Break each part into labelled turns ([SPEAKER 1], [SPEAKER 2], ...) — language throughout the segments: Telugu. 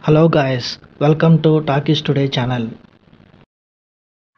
[SPEAKER 1] Hello guys, welcome to Talkies Today channel.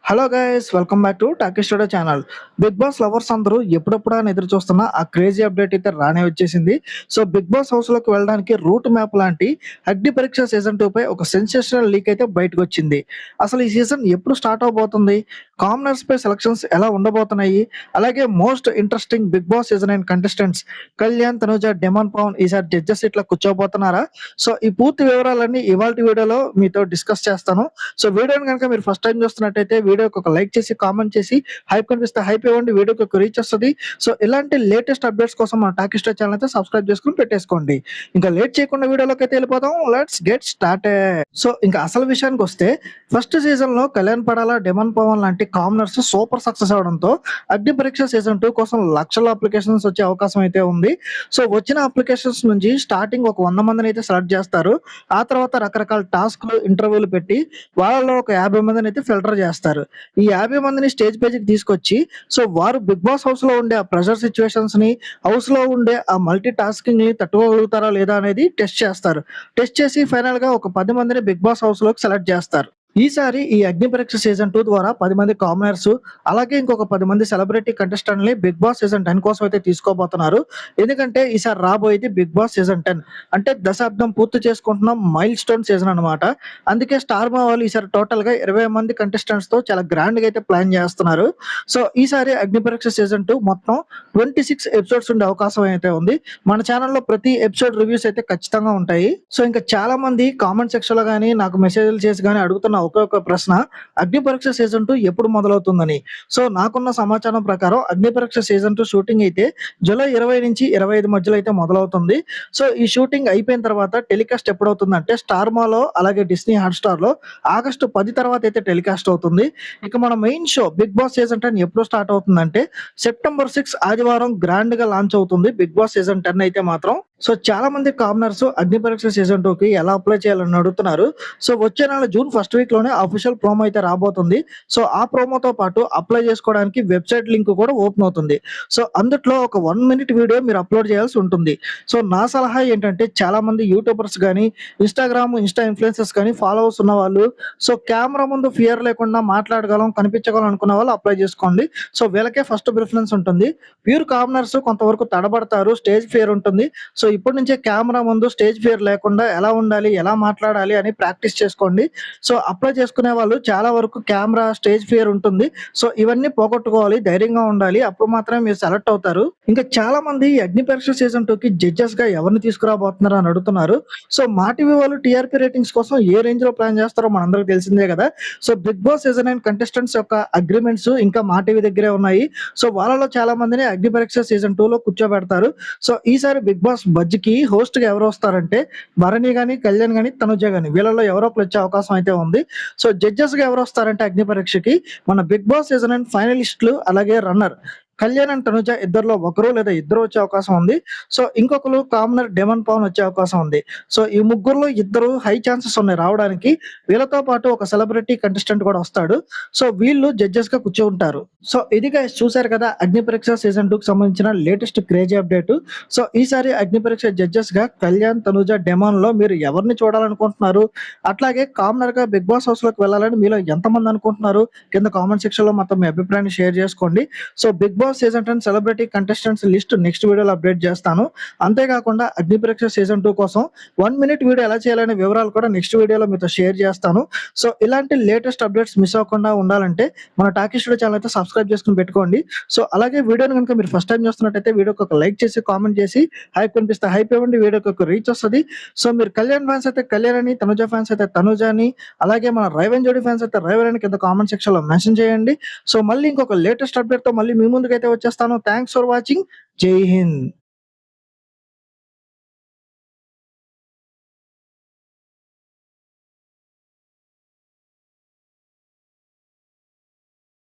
[SPEAKER 2] Hello guys, welcome back to Talkie Studio channel. Bigg Boss lovers అందరూ ఎప్పుడెప్పుడు అని ఎదురు చూస్తున్న ఆ క్రేజీ అప్డేట్ అయితే రానే వచ్చేసింది. సో బిగ్ బాస్ హౌస్ లోకి వెళ్ళడానికి రూట్ మ్యాప్ లాంటి అగ్ని పరీక్ష సీజన్ 2 పై ఒక సెన్సేషనల్ లీక్ అయితే బయటకు వచ్చింది. అసలు ఈ సీజన్ ఎప్పుడు స్టార్ట్ అవబోతుంది, కామనర్స్ పై సెలక్షన్స్ ఎలా ఉండబోతున్నాయి, అలాగే most interesting Bigg Boss season 9 contestants Kalyan, Tanuja, Demon Pavan ఈసారి జడ్జెస్ ఇట్లా కూర్చోబోతున్నారా? సో ఈ పూర్తి వివరాలన్నీ ఇవాళ వీడియోలో మీతో డిస్కస్ చేస్తాను. సో వీడియోని కనుక మీరు ఫస్ట్ టైం చూస్తున్నట్టయితే వీడియోకి ఒక లైక్ చేసి, కామెంట్ చేసి, హైప్ కనిపిస్తే హైప్ ఇవ్వండి. వీడియోకి ఒక రీచ్ వస్తుంది. సో ఇలాంటి లేటెస్ట్ అప్డేట్స్ కోసం మన టాకీ స్టార్ ఛానల్ అయితే సబ్స్క్రైబ్ చేసుకుని పెట్టేసుకోండి. ఇంకా లేట్ చేయకుండా వీడియోలోకి అయితే వెళ్ళిపోదాం. Let's get started. సో ఇంకా అసలు విషయానికి వస్తే, ఫస్ట్ సీజన్ లో కళ్యాణ్ పడాల, డెమన్ పవన్ లాంటి కామనర్స్ సూపర్ సక్సెస్ అవడంతో అగ్ని పరీక్ష సీజన్ 2 కోసం లక్షల అప్లికేషన్స్ వచ్చే అవకాశం అయితే ఉంది. సో వచ్చిన అప్లికేషన్స్ నుంచి స్టార్టింగ్ ఒక 100 మందిని అయితే సెలెక్ట్ చేస్తారు. ఆ తర్వాత రకరకాల టాస్క్లు, ఇంటర్వ్యూలు పెట్టి వాళ్ళలో ఒక 50 మందిని అయితే ఫిల్టర్ చేస్తారు. ఈ 50 మందిని స్టేజ్ పేజ్కి తీసుకొచ్చి, సో వారు బిగ్ బాస్ హౌస్ లో ఉండే ఆ ప్రెషర్ సిచ్యువేషన్స్ ని, హౌస్ లో ఉండే ఆ మల్టీ టాస్కింగ్ ని తట్టుకోగలుగుతారా లేదా అనేది టెస్ట్ చేస్తారు. టెస్ట్ చేసి ఫైనల్ గా ఒక 10 మందిని బిగ్ బాస్ హౌస్ లోకి సెలెక్ట్ చేస్తారు. ఈసారి ఈ అగ్ని పరీక్ష సీజన్ 2 ద్వారా 10 మంది కామనర్స్, అలాగే ఇంకొక 10 మంది సెలబ్రిటీ కంటెస్టెంట్ ని బిగ్ బాస్ సీజన్ 10 కోసం అయితే తీసుకోబోతున్నారు. ఎందుకంటే ఈసారి రాబోయేది బిగ్ బాస్ సీజన్ 10, అంటే దశాబ్దం పూర్తి చేసుకుంటున్న మైల్ స్టోన్ సీజన్ అనమాట. అందుకే స్టార్ మా వాళ్ళు ఈసారి టోటల్ గా 20 మంది కంటెస్టెంట్స్ తో చాలా గ్రాండ్ గా అయితే ప్లాన్ చేస్తున్నారు. సో ఈసారి అగ్ని పరీక్ష సీజన్ 2 మొత్తం 26 ఎపిసోడ్స్ ఉండే అవకాశం అయితే ఉంది. మన ఛానల్లో ప్రతి ఎపిసోడ్ రివ్యూస్ అయితే ఖచ్చితంగా ఉంటాయి. సో ఇంకా చాలా మంది కామెంట్ సెక్షన్ లో కానీ నాకు మెసేజ్లు చేసి కానీ అడుగుతున్న ఒకే ప్రశ్న, అగ్ని పరీక్ష సీజన్ 2 ఎప్పుడు మొదలవుతుందని. సో నాకున్న సమాచారం ప్రకారం అగ్ని పరీక్ష సీజన్ 2 షూటింగ్ అయితే జూలై 20 నుంచి 25 మధ్యలో అయితే మొదలవుతుంది. సో ఈ షూటింగ్ అయిపోయిన తర్వాత టెలికాస్ట్ ఎప్పుడవుతుందంటే స్టార్ మాలో, అలాగే డిస్నీ హాట్ స్టార్ లో ఆగస్టు 10 తర్వాత అయితే టెలికాస్ట్ అవుతుంది. ఇక మన main show Bigg Boss season 10 ఎప్పుడు స్టార్ట్ అవుతుందంటే సెప్టెంబర్ 6 ఆదివారం గ్రాండ్ గా లాంచ్ అవుతుంది బిగ్ బాస్ సీజన్ 10 అయితే మాత్రం. సో చాలా మంది కామనర్స్ అగ్ని పరీక్ష సీజన్ 2 కి ఎలా అప్లై చేయాలని అడుగుతున్నారు. సో వచ్చే నెల జూన్ ఫస్ట్ వీక్ లోనే అఫీషియల్ ప్రోమో అయితే రాబోతుంది. సో ఆ ప్రోమోతో పాటు అప్లై చేసుకోవడానికి వెబ్సైట్ లింక్ కూడా ఓపెన్ అవుతుంది. సో అందుట్లో ఒక 1 మినిట్ వీడియో మీరు అప్లోడ్ చేయాల్సి ఉంటుంది. సో నా సలహా ఏంటంటే, చాలా మంది యూట్యూబర్స్ కానీ, ఇన్స్టా ఇన్ఫ్లుయెన్సర్స్ కానీ ఫాలోవర్స్ ఉన్న వాళ్ళు, సో కెమెరా ముందు ఫియర్ లేకుండా మాట్లాడగలం, కనిపించగలం అనుకున్న వాళ్ళు అప్లై చేసుకోండి. సో వీళ్ళకే ఫస్ట్ ప్రిఫరెన్స్ ఉంటుంది. ప్యూర్ కామనర్స్ కొంతవరకు తడబడతారు, స్టేజ్ ఫియర్ ఉంటుంది. సో ఇప్పటి నుంచే కెమెరా ముందు స్టేజ్ ఫియర్ లేకుండా ఎలా ఉండాలి, ఎలా మాట్లాడాలి అని ప్రాక్టీస్ చేసుకోండి. సో అప్లై చేసుకునే వాళ్ళు చాలా వరకు కెమెరా, స్టేజ్ ఫియర్ ఉంటుంది. సో ఇవన్నీ పోగొట్టుకోవాలి, ధైర్యంగా ఉండాలి. అప్పుడు మాత్రమే మీరు సెలెక్ట్ అవుతారు. ఇంకా చాలా మంది ఈ అగ్ని పరీక్ష సీజన్ 2 కి జడ్జెస్ గా ఎవరిని తీసుకురాబోతున్నారు అని అడుగుతున్నారు. సో మా టీవీ వాళ్ళు టీఆర్పీ రేటింగ్స్ కోసం ఏ రేంజ్ లో ప్లాన్ చేస్తారో మనందరికి తెలిసిందే కదా. So Bigg Boss season 9 contestants యొక్క అగ్రిమెంట్స్ ఇంకా మా టీవీ దగ్గరే ఉన్నాయి. సో వాళ్ళలో చాలా మందిని అగ్ని పరీక్ష సీజన్ 2 లో కూర్చోబెడతారు. సో ఈసారి బిగ్ బాస్ బజ్ కి హోస్ట్ గా ఎవరు వస్తారంటే భరణి గాని, కళ్యాణ్ గాని, తనుజ గాని, వీళ్ళలో ఎవరో ఒకరు వచ్చే అవకాశం అయితే ఉంది. సో జడ్జెస్ గా ఎవరు వస్తారంటే అగ్ని పరీక్షకి మన బిగ్ బాస్ సీజన్ 9 ఫైనలిస్టులు, అలాగే రన్నర్ కళ్యాణ్ అండ్ తనుజ ఇద్దరిలో ఒకరు లేదా ఇద్దరు వచ్చే అవకాశం ఉంది. సో ఇంకొకరు కామనర్ డెమన్ పవన్ వచ్చే అవకాశం ఉంది. సో ఈ ముగ్గురులో ఇద్దరు హై ఛాన్సెస్ ఉన్నాయి రావడానికి. వీళ్ళతో పాటు ఒక సెలబ్రిటీ కంటెస్టెంట్ కూడా వస్తాడు. సో వీళ్ళు జడ్జెస్ గా కూర్చుంటారు. సో ఇది గైస్, చూశారు కదా అగ్ని పరీక్ష సీజన్ 2 కి సంబంధించిన లేటెస్ట్ క్రేజీ అప్డేట్. సో ఈసారి అగ్ని పరీక్ష జడ్జెస్ గా కళ్యాణ్, తనుజ, డెమాన్ లో మీరు ఎవరిని చూడాలనుకుంటున్నారు? అట్లాగే కామనర్ గా బిగ్ బాస్ హౌస్ లోకి వెళ్ళాలని మీలో ఎంతమంది అనుకుంటున్నారు? కింద కామెంట్ సెక్షన్ లో మొత్తం మీ అభిప్రాయాన్ని షేర్ చేసుకోండి. So Bigg Boss season 10 celebrity contestants list next వీడియోలో అప్డేట్ చేస్తాను. అంతేకాకుండా అగ్ని పరీక్ష సీజన్ 2 కోసం 1 మినిట్ వీడియో ఎలా చేయాలనే వివరాలు కూడా నెక్స్ట్ వీడియోలో మీతో షేర్ చేస్తాను. సో ఇలాంటి లేటెస్ట్ అప్డేట్స్ మిస్ అవ్వకుండా ఉండాలంటే మన టాకీ స్టూడియో ఛానల్ అయితే సబ్స్క్రైబ్ చేసుకుని పెట్టుకోండి. సో అలాగే వీడియోని కనుక మీరు ఫస్ట్ టైం చూస్తున్నట్టయితే వీడియోకి ఒక లైక్ చేసి, కామెంట్ చేసి, హైప్ కనిపిస్తే హైప్ ఇవ్వండి. వీడియోకి ఒక రీచ్ వస్తుంది. సో మీరు కళ్యాణ్ ఫ్యాన్స్ అయితే కళ్యాణ్ అని, తనుజ ఫ్యాన్స్ అయితే తనుజ అని, అలాగే మన రైవన్ జోడి ఫ్యాన్స్ అయితే రైవన్ అని కింద కామెంట్ సెక్షన్ లో మెన్షన్ చేయండి. సో మళ్ళీ ఇంకొక లేటెస్ట్ అప్డేట్ తో మళ్ళీ మీ ముందుకైతే వచ్చేస్తాను. Thanks for watching. జై హింద్.